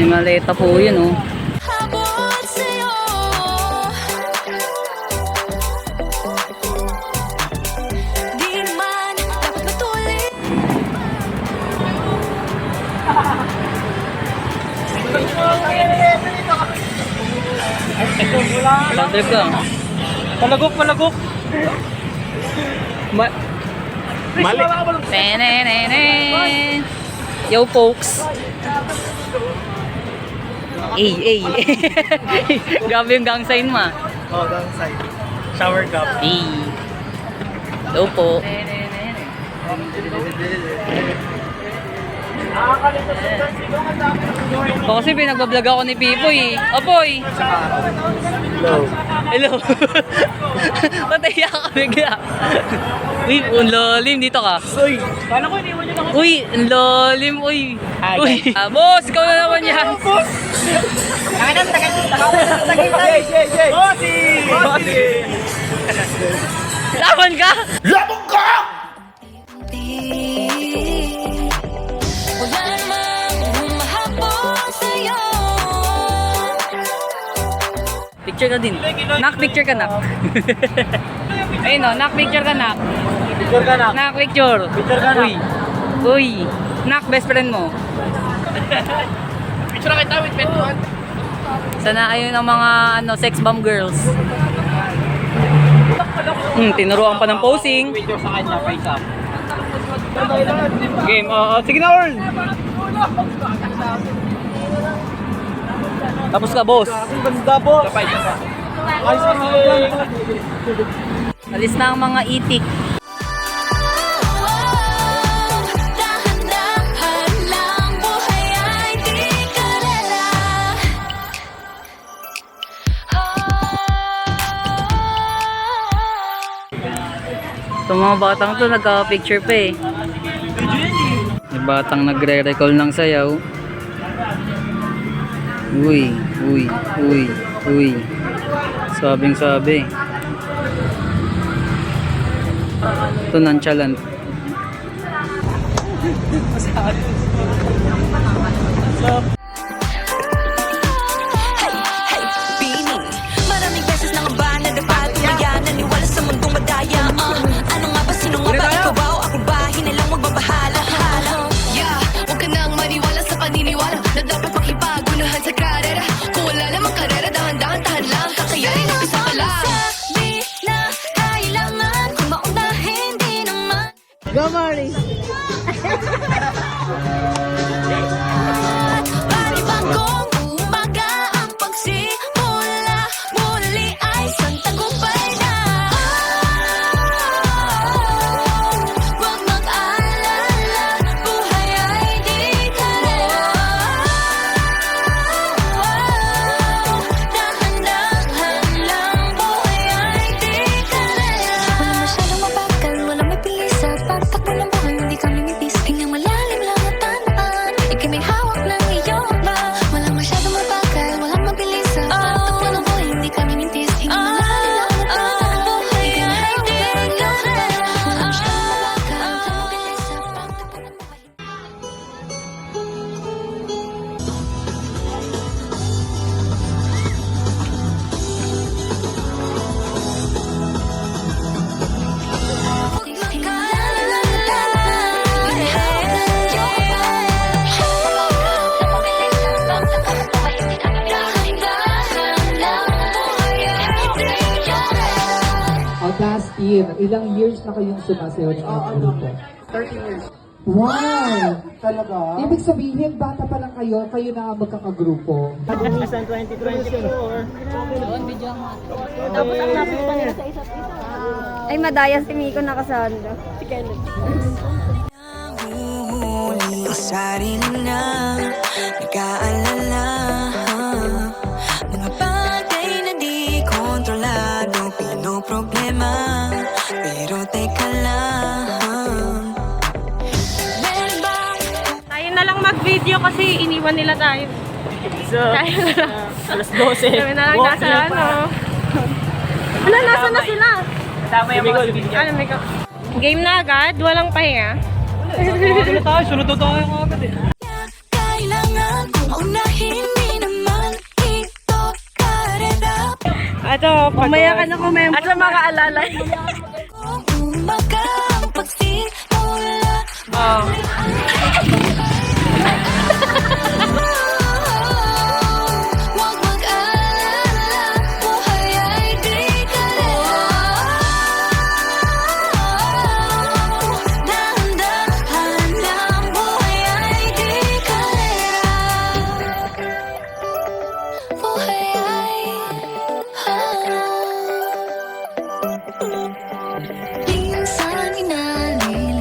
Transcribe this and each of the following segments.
May maleta po yun, oh. Trip ka. Malagok, malagok. Mali. Yo, folks. Ay. Grabe yung gang sign mo. Oh, gang sign. Shower cup. Ay. Hello po. O kasi pinagbablog ako ni Pipoy. Apoy! Hello. Hello. Pataya ka bigla. Uy, ang lalim. Dito ka. Uy, paano ko iniwan nyo lang? Uy, ang lalim. Uy. Uy. Boss, ikaw na naman yan. Boss! Bossy! Bossy! Laban ka? Labog ka! Picture ka din. Nak, picture ka, nak. Ayun o, nak, picture ka, nak. Picture ka na. Nak, picture. Picture ka, nak. Uy. Nak, best friend mo. Picture na kita with Petron. Sana ayun ang mga sex bomb girls. Tinuruan pa ng posing. Video sa kanya, face up. Game, sige na, Earl. Tapos ka, boss. Ang ganda, boss. Ayos ka na. Alis na ang mga itik. Itong mga batang to nagka-picture pa eh. Yung batang nagre-recall ng sayaw. Uy. Sabing sabi. Ito nonchalant. Maraming beses na nga ba nadapat tumaya naniwala sa mundong madaya ano nga ba sino nga ba ikaw ba o ako ba hinilang magbabahala yeah, huwag ka nang maniwala sa paniniwala na dapat makipagunahan sa karera kung wala namang karera dahan-dahan tahan lang kakayanin ang isa ka lang sabi na kailangan kung maunahin di naman Go, Mari! Panibagong umaga ang pagsimula muli ay santagumpay na huwag mag-alala buhay ay di kalala dahan-dahan lang buhay ay di kalala wala masyadong mabagal, wala may bilis sa pagtakbo ng buhay hindi kami mintis hingang malalim lang at tanaan ikay may hawak ng iyong ba wala masyadong mabagal, walang mabilis sa pagtakbo ng buhay hindi kami mintis hingang malalim lang at tanaan buhay ay di kalala wala masyadong mabagal, walang mabilis sa pagtakbo ng buhay Last year, ilang years na kayong sumasayaw ng mga grupo? 30 years. Wow! Talaga? Ibig sabihin, bata pa lang kayo, kayo na ang magkakagrupo. Minsan 2024. Tapos ang nakita nila sa isa't isa. Ay, madaya si Miko nakasando. Si Kenneth. Huli ang sarili na nag-aalala mga bagay na di kontrolado pinoproblema pero teka lang meron bang Tayo na lang mag-video kasi iniwan nila tayo. So, Tayo na lang. alas 12. Kami na lang nasa ano. Wala, nasa na sila? Tama yung mga video. Ano, Miko? Game na agad? Walang pahinga? Sunod tayo agad eh. kailangan kung maunahin Mamaya ka na kumempo. At sa mga alalay. Umagang pagsimula. Huwag mag-alala, buhay ay di kalero. Dahan-dahan lang, buhay ay di kalero. Buhay ay minsan inalilimutan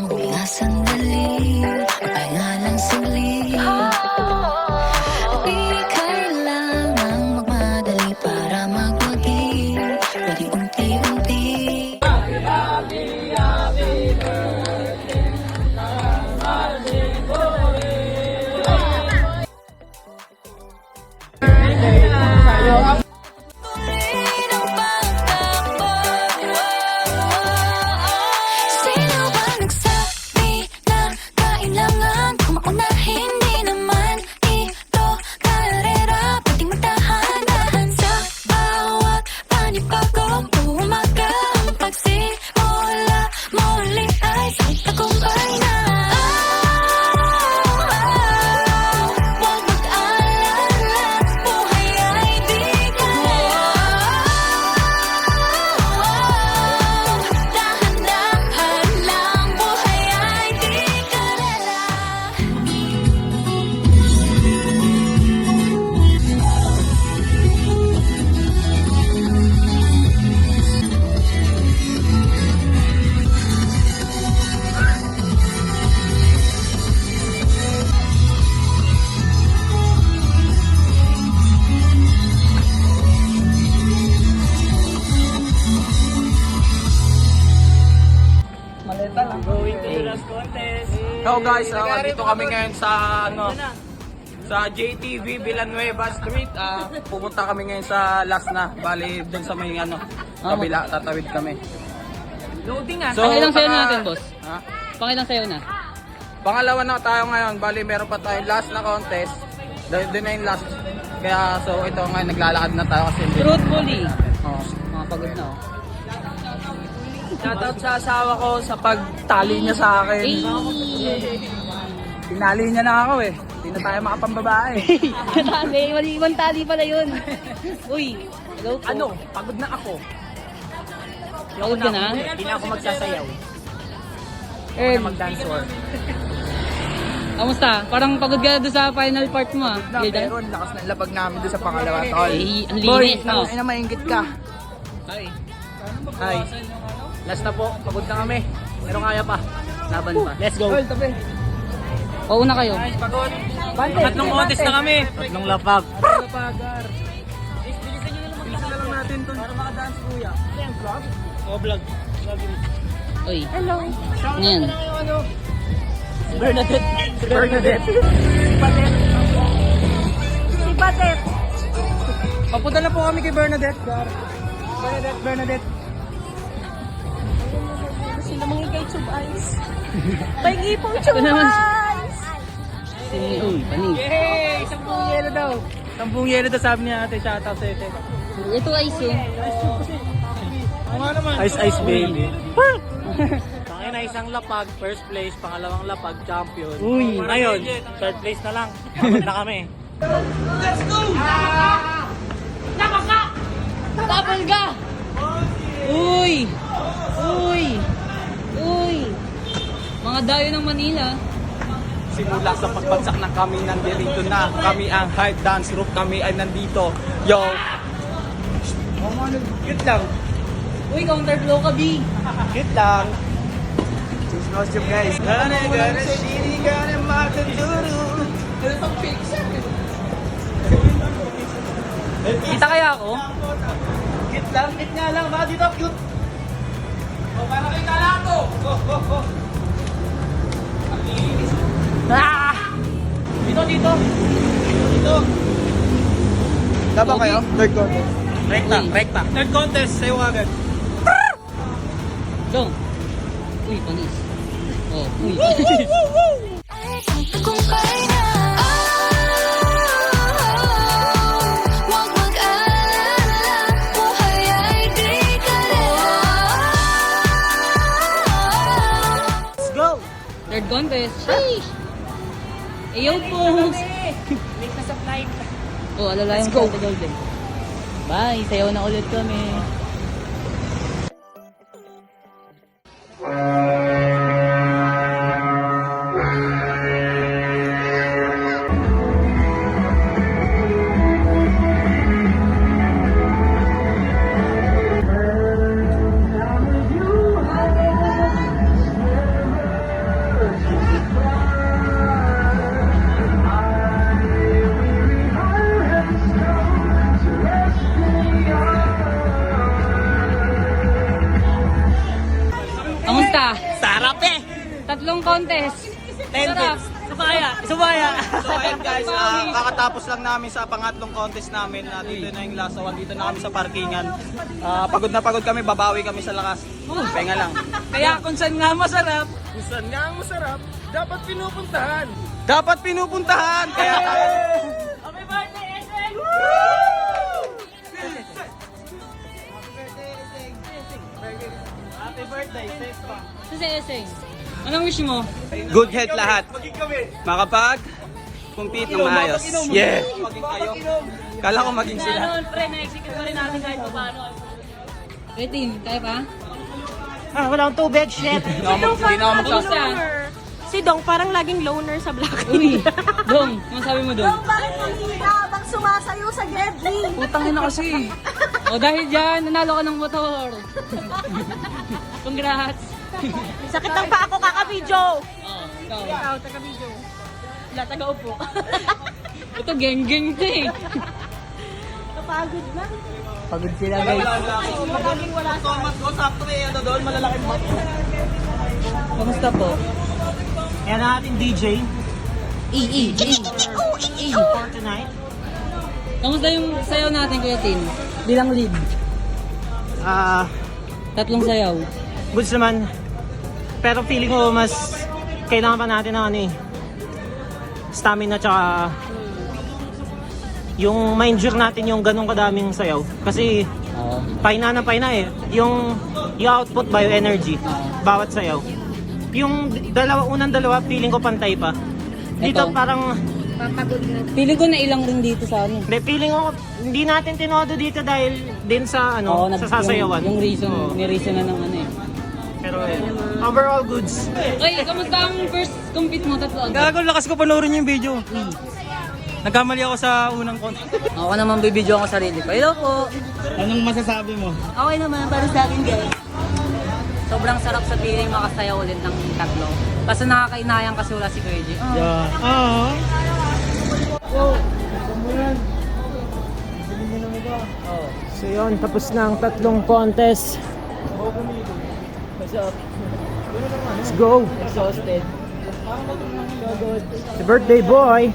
ko nga sandali, ay nga lang saglit. Di kailangang magmadali para magwagi, pwedeng unti-unti. Tuloy ng pagtakbo. Sino ba nagsabi na kailangan kumauna? Hindi naman ito karera, pwedeng magdahan-dahan sa bawat panibago. Umagang pagsimula, muli ay sa tagumpay na. Huwag mag-alala, buhay ay di kalero. Dahan-dahan lang, buhay ay di kalero. Going to the last contest. Hello guys, dito kami ngayon sa sa JTV Villanueva Street. Pupunta kami ngayon sa last na. Bali doon sa may kabila, tatawid kami. Loading ah. So, Pangilang sayo natin, boss? Ha? Pangilang sayo na? Pangalawa na tayo ngayon. Bali meron pa tayong last na contest. Doon na yung last. Kaya so ito ngayon naglalakad na tayo kasi Truthfully. Oh. Mga pagod na, oh. Shoutout sa asawa ko sa pagtali niya sa akin. Tinali niya na ako eh. Hindi na tayo makapambabae. Tali, mali-ibang tali pala yun. Uy, hello po. Ano? Pagod na ako. Pagod ka na? Hindi na ako magsasayaw. Earl, Mag-dancer. kamusta? Parang pagod ka doon sa final part mo, ah. Na, Gildan? pero lakas ng labag namin doon sa pangalawa, tol. Eh, ang Boy, linis, no? ay na maingit ka. Ay. Last na po, pagod na kami. Pero kaya pa. Laban pa. Let's go. Pauna kayo. Pagod. Tatlong contest na kami. Tatlong lapag. Lapagar. Bilisan na lang natin doon. Para makadance, kuya. Oh, vlog. Uy. Hello. Yan. Bernadette. Bernadette. Si Batet. Papunta na po kami kay Bernadette. Bernadette. Sino mga guys of ice? May ipong Ito naman. ice. Uy, panig. Yay! 10 yelo daw. 10 yelo daw sabi niya ate. Shoutout sa ite. Ito ay so. Ice baby. Tangin na isang lapag, first place, pangalawang lapag, champion. Uy. Ngayon, third place na lang. Pagod na kami. Tapal ka! Uy! Uy! Uy! Mga dayo ng Manila. Simula sa pagbagsak ng kami nandito na. Kami ang Hype Dance Group. Kami ay nandito. Yo! Cute lang. Uy, counter flow ka, B. Cute lang. Choose costume guys. Gana shiri, gana makaduru. Kita kaya ako? Cute lang, cute nga lang. Baka dito cute. O, para kay Kalato. Ah! Dito. Dapat kayo? Third contest. Rekta. Third contest, sayo agad. Dong. Uy, panis. Oh, uy. Ay, ang tagumpay na. Huwag mag-alala, contest. Sheesh! Ayaw po! Late na sa flight. Oh, alala yung Let's go! Bye! Sayaw na ulit kami. Kamusta? Sarap eh! 3 contest. Sarap. Subaya! So ayun guys, kakatapos lang namin sa pangatlong contest namin. Dito na yung last one. Dito na kami sa parkingan. Pagod na pagod kami, babawi kami sa lakas. Pahinga lang. Kaya kung saan nga masarap, Kung saan nga ang masarap, dapat pinupuntahan. Dapat pinupuntahan! Kaya tayo... happy birthday, Eseng! Happy birthday, safe pa. Kasi Eseng, anong wish mo? Good health lahat. Makapag-compete ng maayos. Yeah! Maging kayo. Kala ko maging sila. Ano, pre, na-execute pa rin natin kahit pa paano. Retin, kaya pa? Wala akong tubig, shit. Hindi na ako Kamusta? Si Dong parang laging loner sa Blackpink. Uy, Dong, ano sabi mo Dong? Bakit kanina habang sumasayo sa Gedli? Putangin na kasi. O dahil dyan, nanalo ka ng motor. Congrats. Sakit ng pa ako kakabidyo. Ikaw. Ikaw, taga-video. Wala, taga-upo. Ito, geng-geng ito eh. Kapagod na. Pagod sila guys. Laging wala sa Thomas ko, sakto eh. Ano doon, malalaking mat. Kamusta po? Yan ang ating DJ E. for tonight. Kamusta yung sayaw natin, Kuya Tin? Bilang lead. 3 sayaw. Goods naman. Pero feeling ko mas kailangan pa natin ng ano eh. Stamina tsaka yung ma-endure natin yung ganong kadaming sayaw. Kasi Oo. paina na eh. Yung output ba yung energy bawat sayaw. Yung unang dalawa feeling ko pantay pa. Dito Ito. parang Feeling ko na ilang rin dito sa ano. feeling ko hindi natin tinodo dito dahil din sa Oo, sa sasayawan. Yung reason, Oo. may reason na ng ano eh. Pero overall goods. Oy, kamusta ang first compete mo? 3 agad. Gago, lakas ko panoorin yung video. Nagkamali ako sa unang contest. Ako naman bibidyo ako sarili ko. Hello po. Anong masasabi mo? Okay naman, para sa akin guys. Sobrang sarap sa feeling makasaya ulit ng 3. Kasi nakakainayang kasi wala si Kuya G. Yeah. So yun, tapos na ang 3 contest. Let's go! Exhausted. The birthday boy!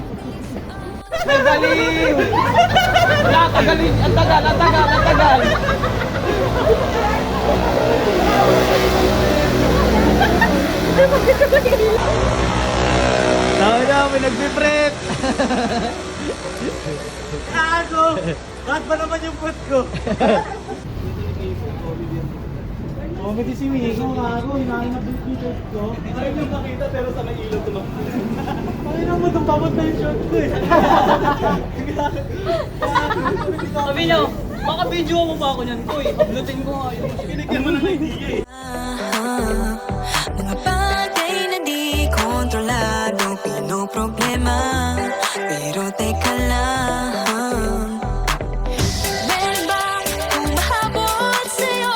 Tama na, may nagpiprep. Gago! Bakit ba naman yung foot ko? Comedy si Wigo, gago. Hinahanap yung t-shirt ko. Ayaw yung makita pero sa ilog tulog. Ayaw naman itong pamot na yung short ko eh. Sabi nyo, baka video mo pa ako niyan. Uy, uploadin ko nga yun. Binigyan mo na ng idea eh. Mga bagay na di kontrolado, pinoproblema. Pero teka lang, meron bang humahabol sa'yo?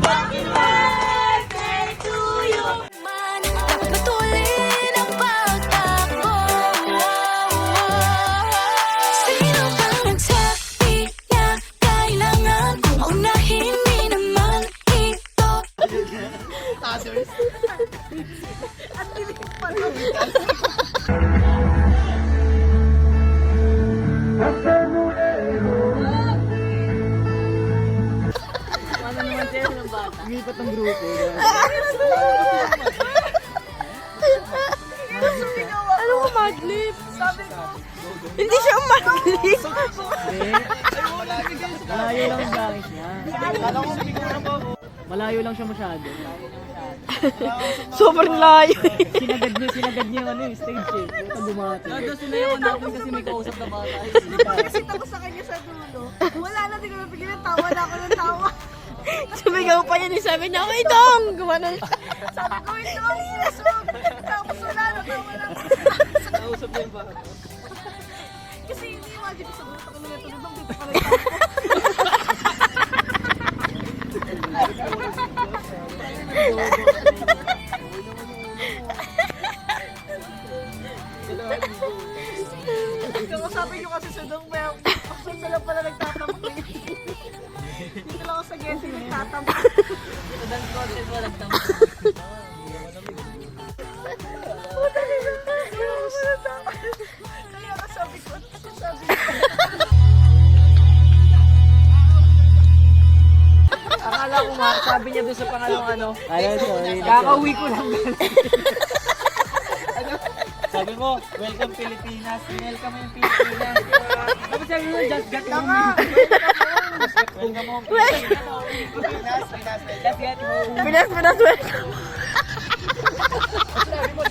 Happy birthday to you! Man, dapat matulin ang pagtakbo. Sino bang nagsabi na kailangan kong unahin? Di naman ito. Umipat ng grupo. Ano mo, madlip? Sabi ko. Hindi siya madlip. Malayo lang ang langit niya. Malayo lang siya masyado. Sobrang layo. Sinagad niya yung ano yung stage eh. Ito bumati. Nado sila yung natin kasi may kausap na bata. Nakita ko sa kanya sa dulo. Wala na, di ko napigilan. Tawa na ako ng tawa. Sumigaw pa yun. Sabi niya, wait dong! Gumano siya. Sabi ko, wait dong! Tapos wala na, tawa na. Nausap niya yung bata. Kasi hindi imagine ko sa dulo. Ako naman tulog dito pa rin ako. Kausapin nyo kasi sa dong, pero saan sila pala nagtatampo yun? Dito lang ako sa guessing nagtatampo. Ito dance contest mo, nagtama. Puta nila na! Kaya kasabi ko, sabi ko. Akala ko nga, sabi niya doon sa pangalawang ano. sorry. Kakauwi ko lang. Sabi mo, welcome Pilipinas. Welcome mo yung Pilipinas. Tapos sabi mo, just get home. Welcome home. Just get home. Pinas, welcome.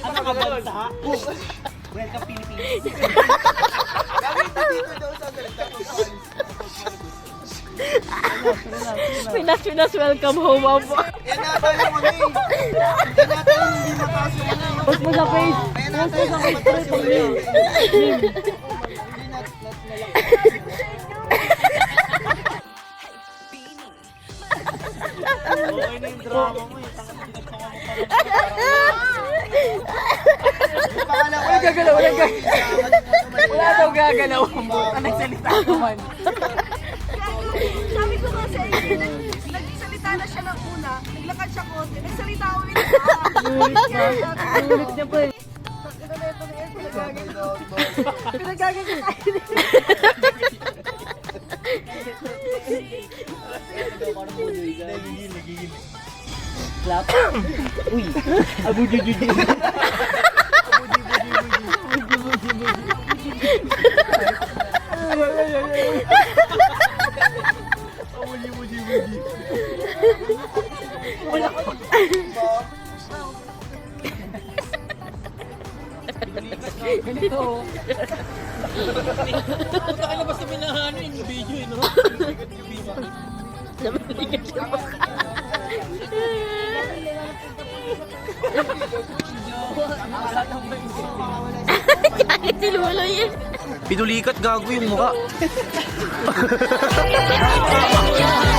Ano ka bansa? Welcome Pilipinas. Pinas, welcome home. Yan nata yung ano eh. Yan nata yung hindi mataas yung ano. Post mo sa page. Post mo sa page. Okay na yung drama mo eh. Wala gagalaw. Wala daw gagalaw. Ang nagsalita naman. Sabi ko nga sa inyo, nagsalita na siya ng una, naglakad siya konti, nagsalita ulit siya. Ulit niya pa eh. Pinagagawin tayo. Clap. Uy. Abu jujuji. Ganito. Punta ka na ba sa minahan yung video no? Kahit sinulo yun. Pinulikat gago yung mukha. Yeah.